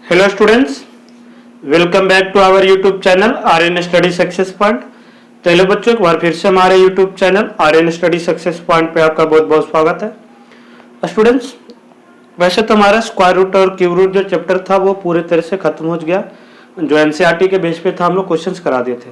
Hello students, welcome back to our YouTube channel Aryan study success point. तो hello बच्चों, एक बार फिर से हमारे YouTube channel Aryan study success point पे आपका बहुत बहुत स्वागत है। स्टूडेंट्स, वैसे तो हमारा स्क्वायर रूट और क्यूब रूट जो चैप्टर था वो पूरे तरह से खत्म हो गया। जो एनसीईआरटी के बेस पे था हम लोग क्वेश्चंस करा दिए थे,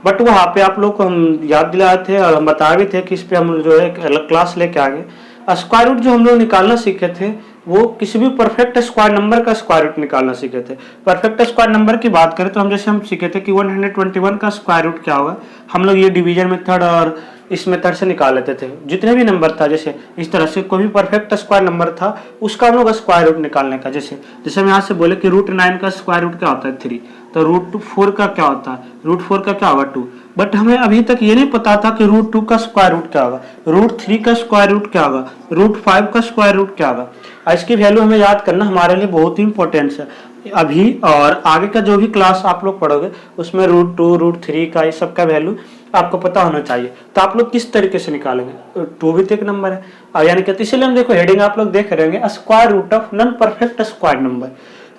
बट वहाँ पे आप लोग को हम याद दिलाए थे और हम बता भी थे कि इस पे हम जो है एक अलग क्लास लेके आगे। स्क्वायर रूट जो हम लोग निकालना सीखे थे वो किसी भी परफेक्ट स्क्वायर नंबर का स्क्वायर रूट निकालना सीखे थे। परफेक्ट स्क्वायर नंबर की बात करें तो हम सीखे थे कि 121 का स्क्वायर रूट क्या होगा। हम लोग ये डिवीजन मेथड और इस मेथड से निकाल लेते थे। जितने भी नंबर था, जैसे इस तरह से कोई भी परफेक्ट स्क्वायर नंबर था उसका हम लोग स्क्वायर रूट निकालने का, जैसे हम यहाँ से बोले कि √9 का स्क्वायर रूट क्या होता है 3, तो √4 का क्या होता है, √4 का क्या होगा 2। बट हमें अभी तक ये नहीं पता था कि √2 का स्क्वायर रूट क्या होगा, √3 का स्क्वायर रूट क्या होगा, √5 का स्क्वायर रूट क्या होगा। इसकी वैल्यू हमें याद करना हमारे लिए बहुत ही इंपॉर्टेंट है अभी, और आगे का जो भी क्लास आप लोग पढ़ोगे उसमें √2 √3 का ये सब का वैल्यू आपको पता होना चाहिए। तो आप लोग किस तरीके से निकालेंगे, 2 भी तो एक नंबर है, और यानी कि इसलिए हम देखो हेडिंग आप लोग देख रहे होंगे square root of non perfect square number,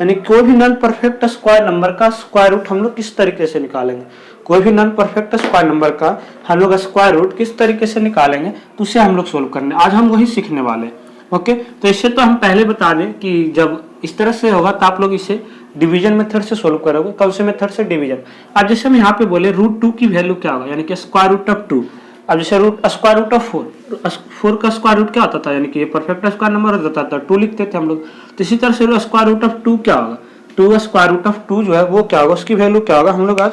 यानी कोई भी नॉन परफेक्ट स्क्वायर नंबर का स्क्वायर रूट हम लोग किस तरीके से निकालेंगे। कोई भी नॉन परफेक्ट स्क्वायर नंबर का हम लोग स्क्वायर रूट किस तरीके से निकालेंगे तो उसे हम लोग सोल्व करने आज हम वही सीखने वाले हैं। ओके, तो इससे तो हम पहले बता दें कि जब इस तरह से होगा तो आप लोग इसे डिवीजन मेथड से सोल्व करोगे। कौन से मेथड से? डिवीजन। अब जैसे हम यहाँ पे बोले √2 की वैल्यू क्या होगा, यानी कि स्क्वायर रूट ऑफ 2। अब जैसे स्क्वायर रूट ऑफ 4 का स्क्वायर रूट क्या होता था, यानी कि ये परफेक्ट स्क्वायर नंबर होता था 2 लिखते थे हम लोग। तो इसी तरह से स्क्वायर रूट ऑफ 2 क्या होगा, 2 स्क्वायर रूट ऑफ 2 जो है वो क्या होगा, उसकी वैल्यू क्या होगा, हम लोग आज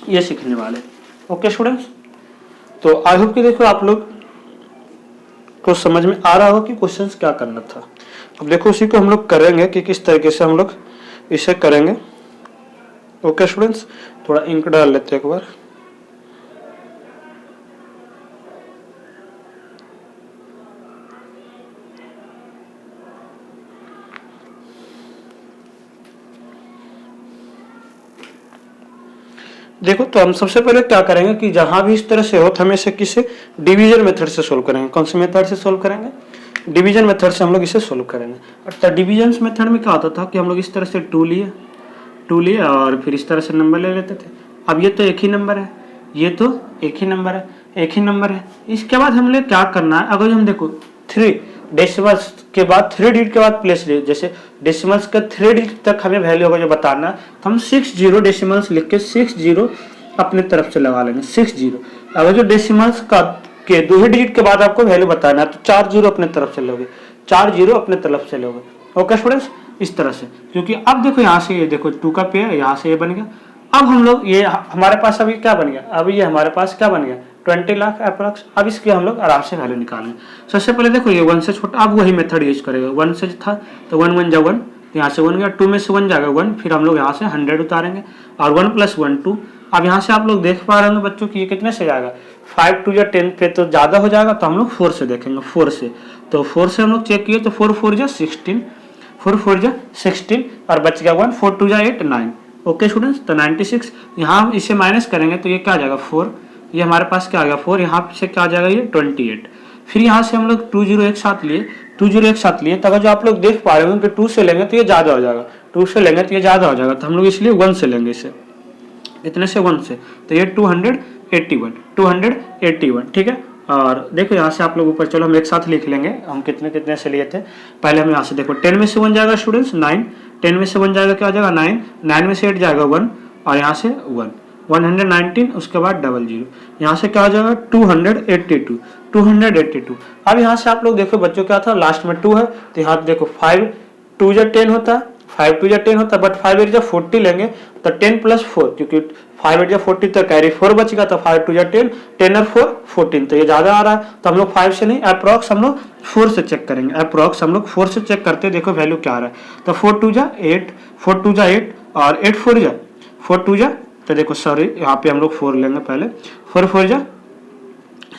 ये सीखने वाले। ओके स्टूडेंट्स, तो आई होप कि देखो आप लोग को समझ में आ रहा होगा कि क्वेश्चंस क्या करना था। अब देखो उसी को हम लोग करेंगे कि किस तरीके से हम लोग इसे करेंगे। ओके स्टूडेंट्स, थोड़ा इंक डाल लेते हैं एक बार। देखो तो हम सबसे पहले क्या करेंगे कि जहां भी इस तरह से हो तो हमें इसे किसे डिवीजन मेथड से सोल्व करेंगे। कौन से मेथड से सोल्व करेंगे? डिवीजन मेथड से हम लोग इसे सोल्व करेंगे। और डिवीजन मेथड में क्या होता था कि हम लोग इस तरह से 2 लिए और फिर इस तरह से नंबर ले लेते थे। अब ये तो एक ही नंबर है, ये तो एक ही नंबर है। इसके बाद हम लोग क्या करना है, अगर हम देखो 3 डेसिमल्स के बाद 3 डिजिट के बाद प्लेस, जैसे डेसिमल्स का 3 डिजिट तक हमें वैल्यू होगा जो बताना है, तो हम 60 डेसिमल्स लिख के 60 अपने तरफ से लगा लेंगे। 60 अगर जो डेसिमल्स का के 2 डिजिट के बाद आपको वैल्यू बताना है तो 4 जीरो अपने तरफ से लोगे, 4 जीरो अपने तरफ से लोगे। ओके स्टूडेंट्स, इस तरह से, क्योंकि अब देखो यहाँ से ये देखो 2 का पेयर, यहाँ से ये बन गया। अब हम लोग ये हमारे पास अभी क्या बन गया, अभी ये हमारे पास क्या बन गया 20 लाख अप्रॉक्स। अब इसकी हम लोग आराम से वैल्यू निकालेंगे। सबसे पहले देखो ये 1 से छोटा, अब वही मेथड यूज करेगा। 1 से था तो 1 1 जा 1, यहाँ से 1 गया, 2 में से 1 जाएगा 1, फिर हम लोग यहाँ से 100 उतारेंगे और 1 + 1 2। अब यहाँ से आप लोग देख पा रहे होंगे बच्चों कि ये कितने से जाएगा, 5 2 या 10 पे तो ज्यादा हो जाएगा, तो हम लोग 4 से देखेंगे। 4 से, तो 4 से हम लोग चेक किए तो 4 4 जा 16, 4 4 जा 16 और बच गया 1, 4 2 जा 8 9। ओके स्टूडेंट्स, तो 96 यहाँ इसे माइनस करेंगे तो ये क्या आ जाएगा 4, ये हमारे पास क्या आ गया 4, यहाँ से क्या आ जाएगा ये 28। फिर यहाँ से हम लोग 2 0 एक साथ लिए, 2 0 एक साथ लिए, तो अगर जो आप लोग देख पा रहे हो कि 2 से लेंगे तो ये ज्यादा हो जाएगा, 2 से लेंगे तो ये ज्यादा हो जाएगा, तो हम लोग इसलिए 1 से लेंगे इसे। इतने से 1 से, तो ये 281, ठीक है। और देखो यहाँ से आप लोग ऊपर, चलो हम एक साथ लिख लेंगे हम कितने से लिए थे। पहले हम यहाँ से देखो 10 में से 1 जाएगा स्टूडेंट्स 9, 10 में से 1 जाएगा क्या आ जाएगा 9, 9 में से 8 जाएगा 1 और यहाँ से 1, 119, उसके बाद 00, यहाँ से क्या आ जाएगा 282। अब यहाँ से आप लोग देखो बच्चों क्या था, लास्ट में 2 है तो यहाँ देखो 5 2 जा 10 होता है, 5 2 जा 10 होता है, बट 5 8 जा 40 लेंगे तो 10 + 4, क्योंकि 5 8 जा 40 तो कैरी 4 बचेगा, तो 5 2 जा 10, 10 और 4 14, तो ये ज्यादा आ रहा है, तो हम लोग 5 से नहीं अप्रॉक्स हम लोग 4 से चेक करेंगे। अप्रॉक्स हम लोग 4 से चेक करते हैं, देखो वैल्यू क्या आ रहा है, तो 4 2 जा 8, 4 2 जा 8 और 8 4 2 जा, तो देखो सॉरी यहाँ पे हम लोग 4 लेंगे पहले, 4 4 जा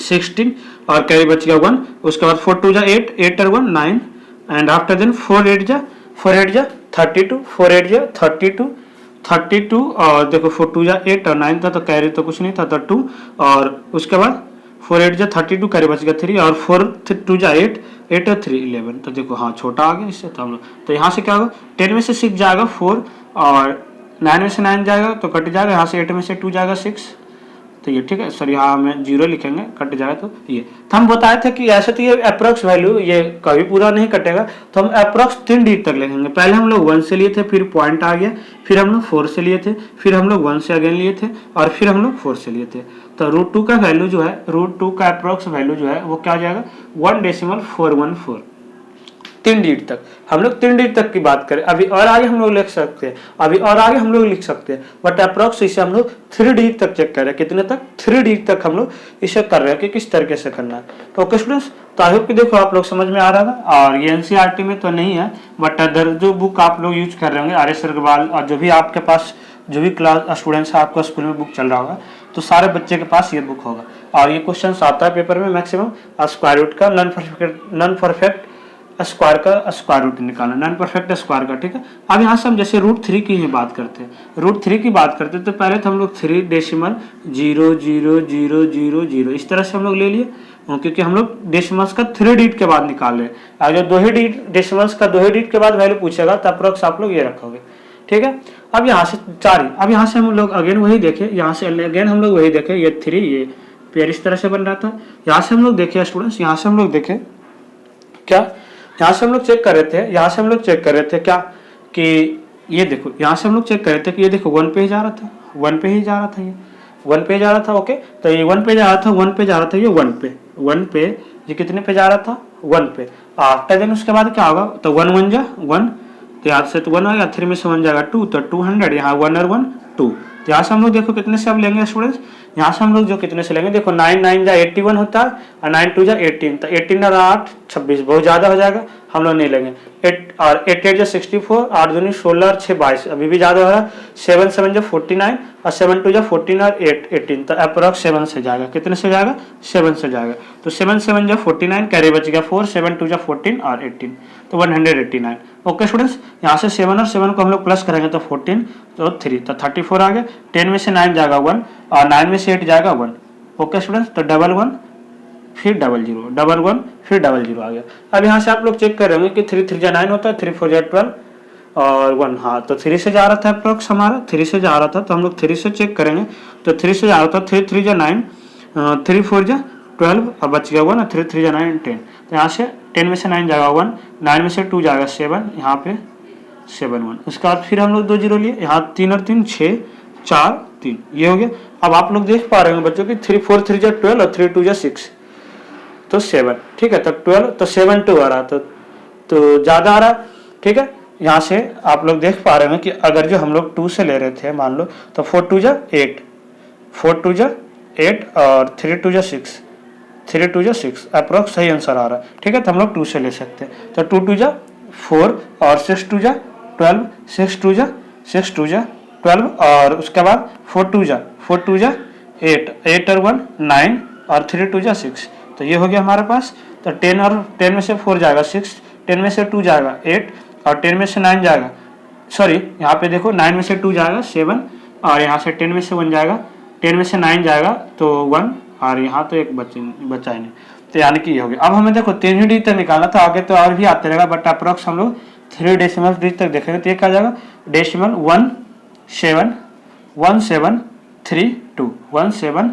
16 और कैरी बच गया 1, उसके बाद 4 2 जा 8, 8 और 1 9 एंड आफ्टर देन 4 8 जा 32, 4 8 जा 32 और देखो 4 2 जा 8 और 9 था तो कैरी तो कुछ नहीं था तो 2 और उसके बाद 4 8 जा 32 करे बच गया 3 और 4 2 जा 8 8 और 3 11। तो देखो हाँ छोटा आ गया इससे, तो हम लोग तो यहाँ से क्या होगा 10 में से 6 जाएगा 4 और 9 में से 9 जाएगा तो कट जाएगा, यहाँ से 8 में से 2 जाएगा 6, तो ये ठीक है सर, यहाँ हमें 0 लिखेंगे कट जाएगा तो ये। तो हम बताए थे कि ऐसे तो ये अप्रोक्स वैल्यू ये कभी पूरा नहीं कटेगा, तो हम अप्रोक्स 3 डिजिट तक लिखेंगे। पहले हम लोग 1 से लिए थे, फिर पॉइंट आ गया, फिर हम लोग 4 से लिए थे, फिर हम लोग 1 से अगेन लिए थे और फिर हम लोग 4 से लिए थे। तो √2 का वैल्यू जो है, √2 का अप्रोक्स वैल्यू जो है वो क्या हो जाएगा 1.414, 3 डिजिट तक। हम लोग 3 डिजिट तक की बात करें, अभी और आगे हम लोग लिख सकते हैं, अभी और आगे हम लोग लिख सकते हैं, बट अप्रोक्स इसे हम लोग 3 डिजिट तक चेक कर रहे हैं। कितने तक 3 डिजिट तक हम लोग इसे कर रहे हैं कि किस तरीके से करना है। तो ओके स्टूडेंट्स, तो आई होप कि देखो आप लोग समझ में आ रहा था। और ये एनसीईआरटी में तो नहीं है, बट अदर जो बुक आप लोग यूज कर रहे होंगे आर.एस. अग्रवाल और जो भी आपके पास जो भी क्लास स्टूडेंट्स है आपका स्कूल में बुक चल रहा होगा, तो सारे बच्चे के पास ये बुक होगा। और ये क्वेश्चन आता है पेपर में मैक्सिमम स्क्वायर रूट का, नॉन परफेक्ट स्क्वायर का स्क्वायर रूट निकालना, नॉन परफेक्ट स्क्वायर का, ठीक है। अब यहाँ से हम जैसे √3 की ही बात करते हैं, √3 की बात करते हैं तो पहले तो हम लोग 3.00000 इस तरह से हम लोग ले लिए, क्योंकि हम लोग डेसिमल्स का 3 डिजिट के बाद निकाल रहे हैं। अगर 2 ही डिजिट डेसिमल्स का 2 ही डिजिट के बाद वैल्यू पूछेगा तो अप्रोक्स आप लोग ये रखोगे, ठीक है। अब यहाँ से 4, अब यहाँ से हम लोग अगेन वही देखे, यहाँ से अगेन हम लोग वही देखे, ये 3 ये पेयर इस तरह से बन रहा था। यहाँ से हम लोग देखे स्टूडेंट्स, यहाँ से हम लोग देखे क्या, यहाँ से हम लोग चेक कर रहे थे, यहाँ से हम लोग चेक कर रहे थे क्या कि ये देखो, यहाँ से हम लोग चेक कर रहे थे कि ये देखो 1 पे ही जा रहा था, 1 पे ही जा रहा था, ये 1 पे जा रहा था। ओके, तो ये 1 पे जा रहा था, 1 पे जा रहा था, ये 1 पे ये कितने पे जा रहा था 1 पे। आफ्टर देन उसके बाद क्या होगा, तो 1 1 जा 1, तो यहाँ से तो 1 आएगा, 3 में से 1 जाएगा 2, तो 200, यहाँ 1 और 1 2। तो यहाँ से हम लोग देखो कितने से अब लेंगे स्टूडेंट्स, यहाँ से हम लोग जो कितने से लेंगे देखो 9 9 जा 81 होता है और 9 2 जा 18, तो 18 और 8 26, बहुत ज़्यादा हो जाएगा, हम लोग नहीं लेंगे। 8 और 8 8 जा 64, 8 दूनी 16 और 6 22, अभी भी ज़्यादा हो रहा है। 7 7 जा 49 और 7 2 जा 14 और 8 18, तो अप्रोक्स 7 से जाएगा, कितने से जाएगा 7 से जाएगा। तो 7 7 जा 49, कैरी बच गया 4, 7 2 जा 14 और 18, तो 189। ओके स्टूडेंट्स, यहाँ से 7 और 7 को हम लोग प्लस करेंगे तो 14 तो 3, तो 34 आ गया। 10 में से 9 जाएगा 1 और 9 में से 8 जाएगा 1। ओके स्टूडेंट्स, तो 1 1 फिर 0 0 1 1 फिर 0 0 आ गया। अब यहाँ से आप लोग चेक कर रहे होंगे कि 3 3 जा 9 होता है, 3 4 जा 12 और 1, हाँ तो 3 से जा रहा था अप्रोक्स, हमारा 3 से जा रहा था, तो हम लोग 3 से चेक करेंगे तो 3 से जा रहा था। 3 3 जा 9, 3 4 जा 12 और बच गया 1, 3 3 जा 9 10, तो यहाँ से 10 में से 9 जाएगा 1, 9 में से 2 जाएगा 7, यहाँ पे 7 1। उसके बाद फिर हम लोग 2 0 लिए, यहाँ 3 और 3 6 4 3, ये हो गया। अब आप लोग देख पा रहे हैं बच्चों की 3 4 3 जा 12 और 3 2 जा 6, तो 7, ठीक है। तो 12 तो 7 2 आ रहा, तो ज़्यादा आ रहा, ठीक है। यहाँ से आप लोग देख पा रहे हैं कि अगर जो हम लोग 2 से ले रहे थे मान लो, तो 4 2 जा 8, 4 2 जा 8 और 3 2 जा 6, 3 2 जा 6, अप्रोक्स सही आंसर आ रहा है, ठीक है। तो हम लोग 2 से ले सकते हैं, तो 2 2 जा 4 और 6 2 जा 12, 6 2 जा 12 और उसके बाद 4 2 जा 8, 8 और 1 9 और 3 2 जा 6, तो ये हो गया हमारे पास। तो 10 और 10 में से 4 जाएगा 6, 10 में से 2 जाएगा 8 और 10 में से 9 जाएगा, सॉरी यहाँ पे देखो 9 में से 2 जाएगा 7 और यहाँ से 10 में से 1 जाएगा, 10 में से 9 जाएगा तो 1 और यहाँ तो एक बचा ही नहीं, तो यानी कि ये हो गया। अब हमें देखो 3 ही डिजिट तक निकालना था, आगे तो और भी आते रहेगा, बट अप्रोक्स हम लोग 3 डेसिमल डिजिट तक देखेंगे, तो ये क्या जाएगा डेसिमल 1 7 1 7 3 2 1 7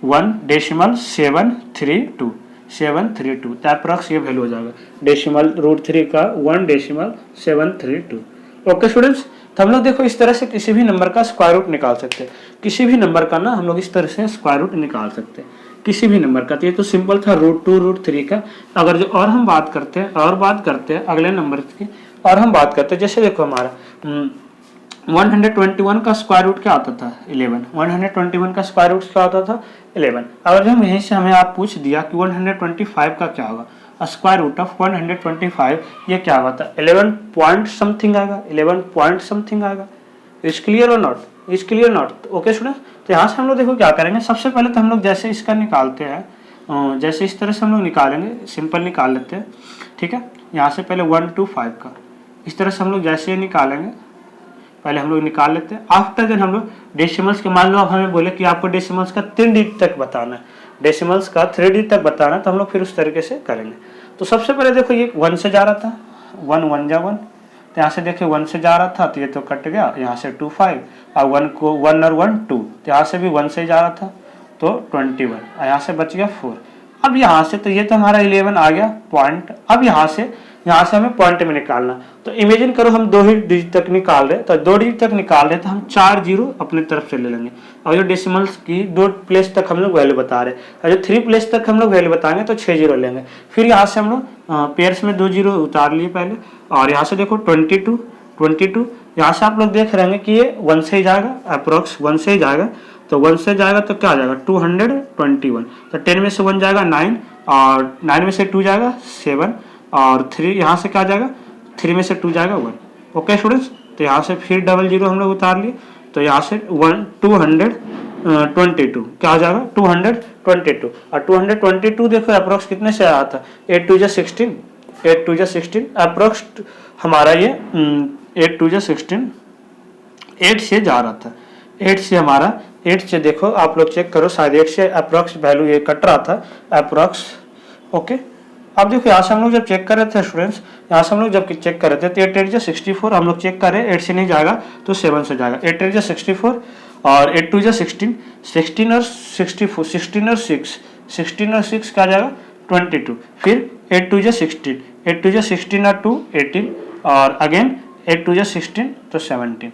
1 डेसिमल 7 3 2 7 3 2, तो अप्रोक्स ये वैल्यू हो जाएगा डेसिमल √3 का 1 डेसिमल 7 3 2। ओके स्टूडेंट्स, तो हम लोग देखो इस तरह से किसी भी नंबर का स्क्वायर रूट निकाल सकते हैं, किसी भी नंबर का ना हम लोग इस तरह से स्क्वायर रूट निकाल सकते हैं, किसी भी नंबर का। तो ये तो सिंपल था √2 √3 का। अगर जो और हम बात करते हैं अगले नंबर की, और हम बात करते हैं जैसे देखो हमारा 121 का स्क्वायर रूट क्या आता था 11, 121 का स्क्वायर रूट क्या होता था 11। अगर हम यहीं से हमें आप पूछ दिया कि 125 का क्या होगा, स्क्वायर रूट ऑफ 125 ये क्या होगा था 11 पॉइंट समथिंग आएगा, 11 पॉइंट समथिंग आएगा। इज क्लियर और not, is clear not. Okay student, तो यहाँ से हम लोग देखो क्या करेंगे, सबसे पहले तो हम लोग जैसे इसका निकालते हैं, जैसे इस तरह से हम लोग निकालेंगे, सिंपल निकाल लेते हैं, ठीक है। यहाँ से पहले 125 का इस तरह से हम लोग जैसे ही निकालेंगे, पहले हम लोग निकाल लेते हैं। आफ्टर देन हम लोग डेसिमल्स के, मान लो अब हमें बोले कि आपको डेसिमल्स का 3 डिजिट तक बताना है, डेसिमल्स का 3 डिजिट तक बताना तो हम लोग फिर उस तरीके से करेंगे। तो सबसे पहले देखो ये 1 से जा रहा था, 1 1 जा 1, तो यहाँ से देखिए 1 से जा रहा था तो ये तो कट गया, यहाँ से 2 5 और 1 को 1 और 1 2, तो यहाँ से भी 1 से जा रहा था तो 21 और यहाँ से बच गया 4। अब यहाँ से तो ये तो हमारा 11 आ गया पॉइंट। अब यहाँ से हमें पॉइंट में निकालना, तो इमेजिन करो हम 2 ही डिजिट तक निकाल रहे, तो 2 डिजिट तक निकाल रहे तो हम 4 जीरो अपने तरफ से ले लेंगे और जो डेसिमल्स की 2 प्लेस तक हम लोग वैल्यू बता रहे और जो 3 प्लेस तक हम लोग वैल्यू बताएंगे तो 6 जीरो लेंगे। फिर यहाँ से हम लोग पेयर्स में 2 जीरो उतार लिए पहले और यहाँ से देखो 22 यहाँ से आप लोग देख रहे हैं कि ये 1 से ही जाएगा, अप्रोक्स 1 से ही जाएगा, तो 1 से जाएगा तो क्या आ जाएगा 221, तो 10 में से 1 जाएगा 9 और 9 में से 2 जाएगा 7 और 3 यहाँ से क्या जाएगा 3 में से 2 जाएगा 1। ओके स्टूडेंट्स, तो यहाँ से फिर डबल जीरो हम लोग उतार लिए, तो यहाँ से 222 क्या आ जाएगा 222 और 222 देखो अप्रोक्स कितने से आया था 8 2 16 अप्रोक्स हमारा ये 8 2 16 8 से जा रहा था, 8 से हमारा 8 से देखो आप लोग चेक करो शायद 8 से अप्रोक्स वैल्यू ये कट रहा था अप्रोक्स। ओके, अब देखो यहाँ से हम लोग जब चेक कर रहे थे स्टूडेंट्स, यहाँ से हम लोग जब चेक कर रहे थे तो 8 8 64 हम लोग चेक कर रहे हैं, 8 से नहीं जाएगा तो 7 से जाएगा, 8 8 64 और 8 2 16 16 और 64 16 और 6 क्या जाएगा 22, फिर 8 2 16 8 2 16 और 2 18 और अगेन 8 2 16 तो 17,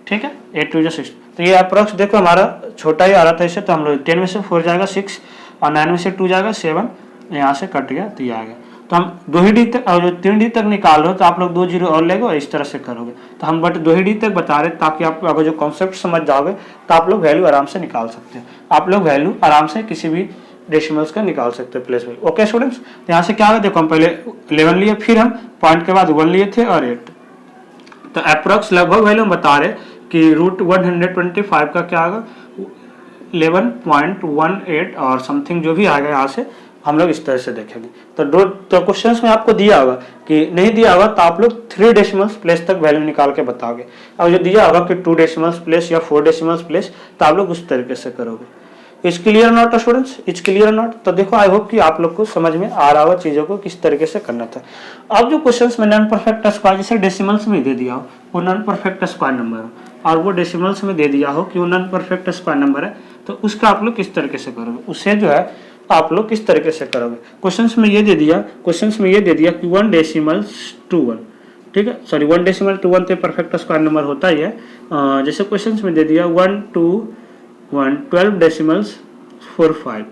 ठीक है 8 2 16। तो ये अप्रोक्स देखो हमारा छोटा ही आ रहा था इससे, तो हम लोग 10 में से 4 जाएगा 6 और 9 में से 2 जाएगा 7, यहाँ से कट गया तो ये आ गया। तो हम 2 ही डी तक और जो 3 डी तक निकाल रहे हो तो आप लोग 2 जीरो और लेगो और इस तरह से करोगे, तो हम बट 2 ही डी तक बता रहे ताकि आप अगर जो कॉन्सेप्ट समझ जाओगे तो आप लोग वैल्यू आराम से निकाल सकते हो, आप लोग वैल्यू आराम से किसी भी डेसिमल्स का निकाल सकते हो प्लेस वैल्यू। ओके स्टूडेंट्स, तो यहाँ से क्या होगा देखो हम पहले 11 लिए, फिर हम पॉइंट के बाद 1 लिए थे और 8, तो अप्रोक्स लगभग वैल्यू हम बता रहे कि रूट 125 का क्या आएगा 11.18 और समथिंग जो भी आएगा यहाँ से हम लोग इस तरह से देखेंगे। तो क्वेश्चंस में आपको दिया होगा कि नहीं दिया होगा तो आप लोग 3 डेसिमल्स प्लेस तक वैल्यू निकाल के बताओगे, और जो दिया होगा कि 2 डेसिमल्स प्लेस या 4 डेसिमल्स प्लेस तो आप लोग उस तरीके से करोगे। It's clear not students, it's clear not. तो देखो आई होप कि आप लोग को समझ में आ रहा होगा चीज़ों को किस तरीके से करना था। अब जो क्वेश्चंस में नॉन परफेक्ट स्क्वायर जैसे डेसिमल्स में दे दिया हो वो नॉन परफेक्ट स्क्वायर नंबर हो और वो डेसिमल्स में दे दिया हो कि वो नॉन परफेक्ट स्क्वायर नंबर है, तो उसका आप लोग किस तरीके से करोगे, उसे जो है आप लोग किस तरीके से करोगे। क्वेश्चंस में ये दे दिया कि 1 डेसिमल टू 1, ठीक है, सॉरी 1 डेसिमल टू 1 तो परफेक्ट स्क्वायर नंबर होता ही है। जैसे क्वेश्चंस में दे दिया 1 2 1 12 डेसिमल्स 45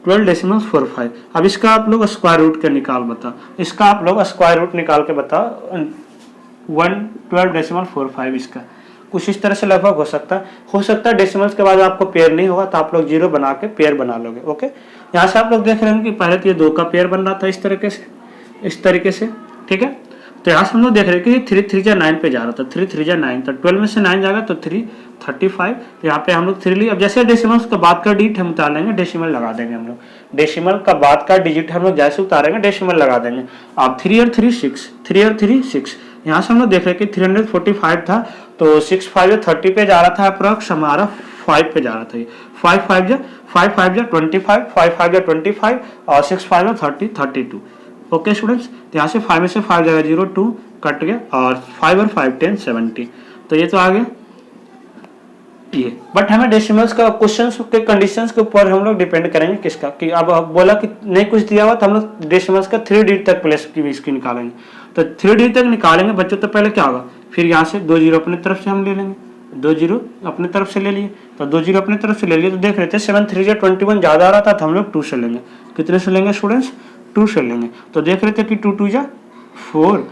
12 डेसिमल्स 45। अब इसका आप लोग स्क्वायर रूट का निकाल बताओ, इसका आप लोग स्क्वायर रूट निकाल के बताओ 1 12 डेसिमल 45, इसका कुछ इस तरह से लगभग हो सकता है डेसिमल्स के बाद आपको पेयर नहीं होगा तो आप लोग जीरो बना के पेयर बना लोगे। ओके, यहाँ से आप लोग देख रहे हैं कि पहले तो ये 2 का पेयर बन रहा था इस तरीके से, ठीक है। तो यहाँ से हम लोग देख रहे हैं कि 3 3 जा 9 पे जा रहा था, 3 3 जा 9, तो 12 में से 9 जाएगा तो 3 35, तो यहाँ पे हम लोग 3 लिए। अब जैसे डेसिमल्स का बाद का डिजिट हम उतारेंगे डेसिमल लगा देंगे, हम लोग डेसिमल का बाद का डिजिट हम लोग जैसे उतारेंगे डेसिमल लगा देंगे। अब 3 और 3 6, यहाँ से हम लोग देख रहे हैं कि 345 था तो 6 5 30 पे जा रहा था अप्रोक्स हमारा 5 पे जा रहा था, ये 5 5 जा 25 5 5 जा 25 और 6 5 जा 30 32। ओके स्टूडेंट्स, तो यहाँ से 5 में से 5 जाएगा 0 2 कट गया और 5 और 5 10 70, तो ये तो आ गया ये। बट हमें डेसिमल्स का क्वेश्चंस के कंडीशंस के ऊपर हम लोग डिपेंड करेंगे किसका, कि अब बोला कि नहीं कुछ दिया हुआ तो हम लोग डेसिमल्स का 3 डिजिट तक प्लेस की भी इसकी निकालेंगे, तो 3 डिजिट तक निकालेंगे बच्चों। तो पहले क्या होगा, फिर यहाँ से 2 जीरो अपने तरफ से हम ले लेंगे, 2 जीरो अपने तरफ से ले लिए, तो 2 जीरो अपने तरफ से ले लिए, तो देख रहे थे 7 3 जा 21 ज़्यादा आ रहा था तो हम लोग 2 से लेंगे। कितने से लेंगे स्टूडेंट्स, 2 से लेंगे। तो देख रहे थे कि 2 2 जा 4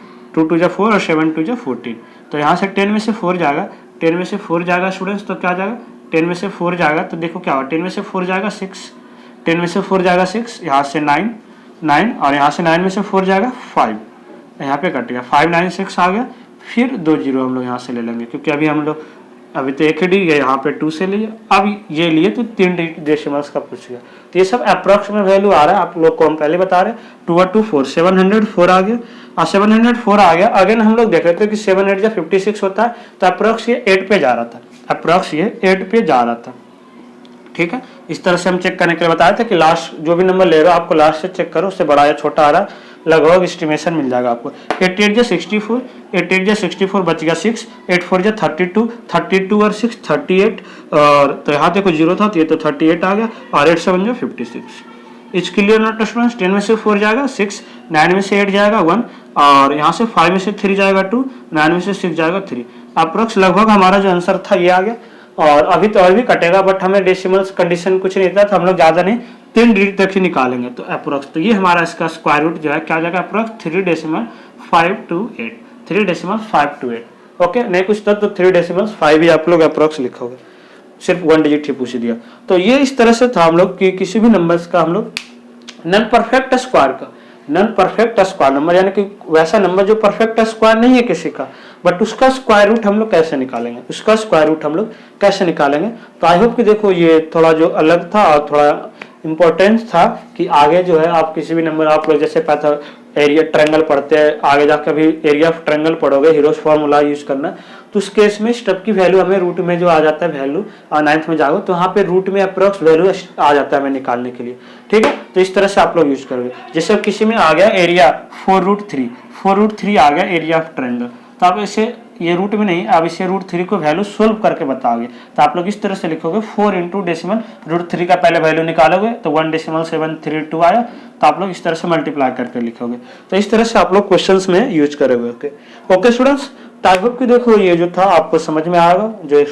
और 7 2 जा 14, तो यहाँ से 10 में से 4 जाएगा, 10 में से 4 जाएगा स्टूडेंट्स, तो क्या जाएगा 10 में से 4 जाएगा तो देखो क्या होगा 10 में से 4 जाएगा 6, 10 में से 4 जाएगा 6, यहाँ से 9 और यहाँ से 9 में से 4 जाएगा 5, यहाँ पे कट गया 5 9 6 आ गया। फिर 2 जीरो हम लोग यहाँ से ले लेंगे क्योंकि अभी तो एक ही डी यहाँ पे 2 से लिए, अब ये लिए तो 3 डेसिमल्स का पूछ गया, तो ये सब अप्रॉक्स में वैल्यू आ रहा है आप लोग को हम पहले बता रहे। 2 और 2 4 704 आ गया, और 704 आ गया। अगेन हम लोग देख रहे थे कि 7 8 जा 56 होता है, तो अप्रॉक्स ये 8 पे जा रहा था, अप्रॉक्स ये 8 पे जा रहा था। ठीक है। इस तरह से हम चेक करने के लिए बताया था कि लास्ट जो भी नंबर ले रहे हो आपको लास्ट से चेक करो, उससे बड़ा या छोटा आ रहा लगभग एस्टिमेशन मिल जाएगा आपको। 88 जा 64, 88 जा 64 बच गया 6, 84 जा 32, 32 और 6 38, और तो यहाँ देखो 0 था तो ये तो 38 आ गया, और 8 7 जा 56। It's clear not students? 10 में से 4 जाएगा 6, 9 में से 8 जाएगा 1, और यहाँ से 5 में से 3 जाएगा 2, 9 में से 6 जाएगा 3। अप्रोक्स लगभग हमारा जो आंसर था ये आ गया। और अभी तो और भी कटेगा, बट हमें डेसिमल्स कंडीशन कुछ नहीं था तो हम लोग ज़्यादा नहीं 3 डिजिट तक ही निकालेंगे। तो अप्रोक्स तो ये हमारा इसका स्क्वायर रूट जो है क्या जाएगा, अप्रोक्स 3.528, 3.528। ओके, नहीं कुछ था तो 3.5 ही आप लोग अप्रोक्स लिखोगे, सिर्फ 1 डिजिट ही पूछ दिया। तो ये इस तरह से था हम लोग कि किसी भी नंबर्स का हम लोग नॉन परफेक्ट स्क्वायर का, नॉन परफेक्ट स्क्वायर नंबर यानी कि वैसा नंबर जो परफेक्ट स्क्वायर नहीं है किसी का, बट उसका स्क्वायर रूट हम लोग कैसे निकालेंगे, उसका स्क्वायर रूट हम लोग कैसे निकालेंगे। तो आई होप कि देखो ये थोड़ा जो अलग था और थोड़ा इंपॉर्टेंस था कि आगे जो है आप किसी भी नंबर, आप लोग जैसे पता एरिया ट्रायंगल पढ़ते हैं, आगे जाकर भी एरिया ऑफ ट्रायंगल पढ़ोगे, हीरोज फार्मूला यूज करना, तो उस केस में स्टेप की वैल्यू हमें रूट में जो आ जाता है वैल्यू, और 9th में जाओ तो वहाँ पे रूट में अप्रोक्स वैल्यू आ जाता है हमें निकालने के लिए। ठीक है, तो इस तरह से आप लोग यूज करोगे। जैसे किसी में आ गया एरिया 4√3 आ गया एरिया ऑफ ट्रायंगल, तो आप इसे ये रूट में नहीं, आप इसे √3 को वैल्यू सोल्व करके बताओगे। तो आप लोग इस तरह से लिखोगे 4 × डेसिमल √3 का पहले वैल्यू निकालोगे तो 1.732 आया, तो आप लोग इस तरह से मल्टीप्लाई करके लिखोगे। तो इस तरह से आप लोग क्वेश्चंस में यूज करोगे। ओके स्टूडेंट्स, टाइप ऑफ की देखो ये जो था आपको समझ में आएगा, जो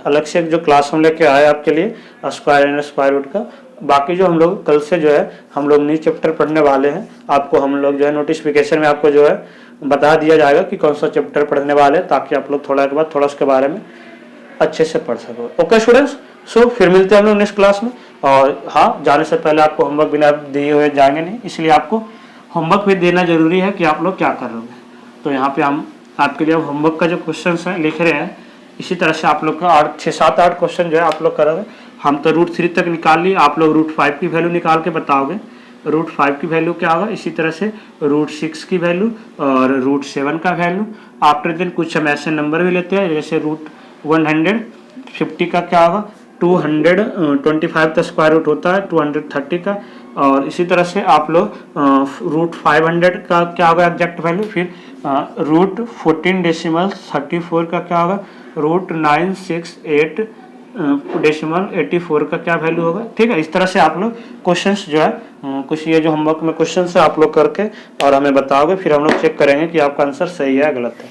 अलग से जो क्लास हम लेके आए आपके लिए स्क्वायर एंड स्क्वायर रूट का। बाकी जो हम लोग कल से जो है हम लोग न्यू चैप्टर पढ़ने वाले हैं, आपको हम लोग जो है नोटिफिकेशन में आपको जो है बता दिया जाएगा कि कौन सा चैप्टर पढ़ने वाले हैं, ताकि आप लोग थोड़ा के बाद थोड़ा उसके बारे में अच्छे से पढ़ सको। ओके स्टूडेंट्स, सो फिर मिलते हैं हम लोग नेक्स्ट क्लास में। और हाँ, जाने से पहले आपको होमवर्क बिना दिए हुए जाएंगे नहीं, इसलिए आपको होमवर्क भी देना जरूरी है कि आप लोग क्या कर रहे हो। तो यहाँ पे हम आपके लिए होमवर्क का जो क्वेश्चन है लिख रहे हैं, इसी तरह से आप लोग का 6 7 8 क्वेश्चन जो है आप लोग करोगे। हम तो √3 तक निकाल लिए, आप लोग √5 की वैल्यू निकाल के बताओगे। √5 की वैल्यू क्या होगा, इसी तरह से √6 की वैल्यू और √7 का वैल्यू। आफ्टर दिन कुछ हम ऐसे नंबर भी लेते हैं, जैसे √150 का क्या होगा, 225 का स्क्वायर रूट होता है 230 का। और इसी तरह से आप लोग √500 का क्या होगा एग्जैक्ट वैल्यू, फिर √14.34 का क्या होगा, √968.84 का क्या वैल्यू होगा। ठीक है, इस तरह से आप लोग क्वेश्चंस जो है कुछ ये जो होमवर्क में क्वेश्चंस है आप लोग करके और हमें बताओगे, फिर हम लोग चेक करेंगे कि आपका आंसर सही है या गलत है।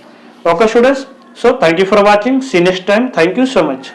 Okay students, so thank you for watching, see next time, thank you so much.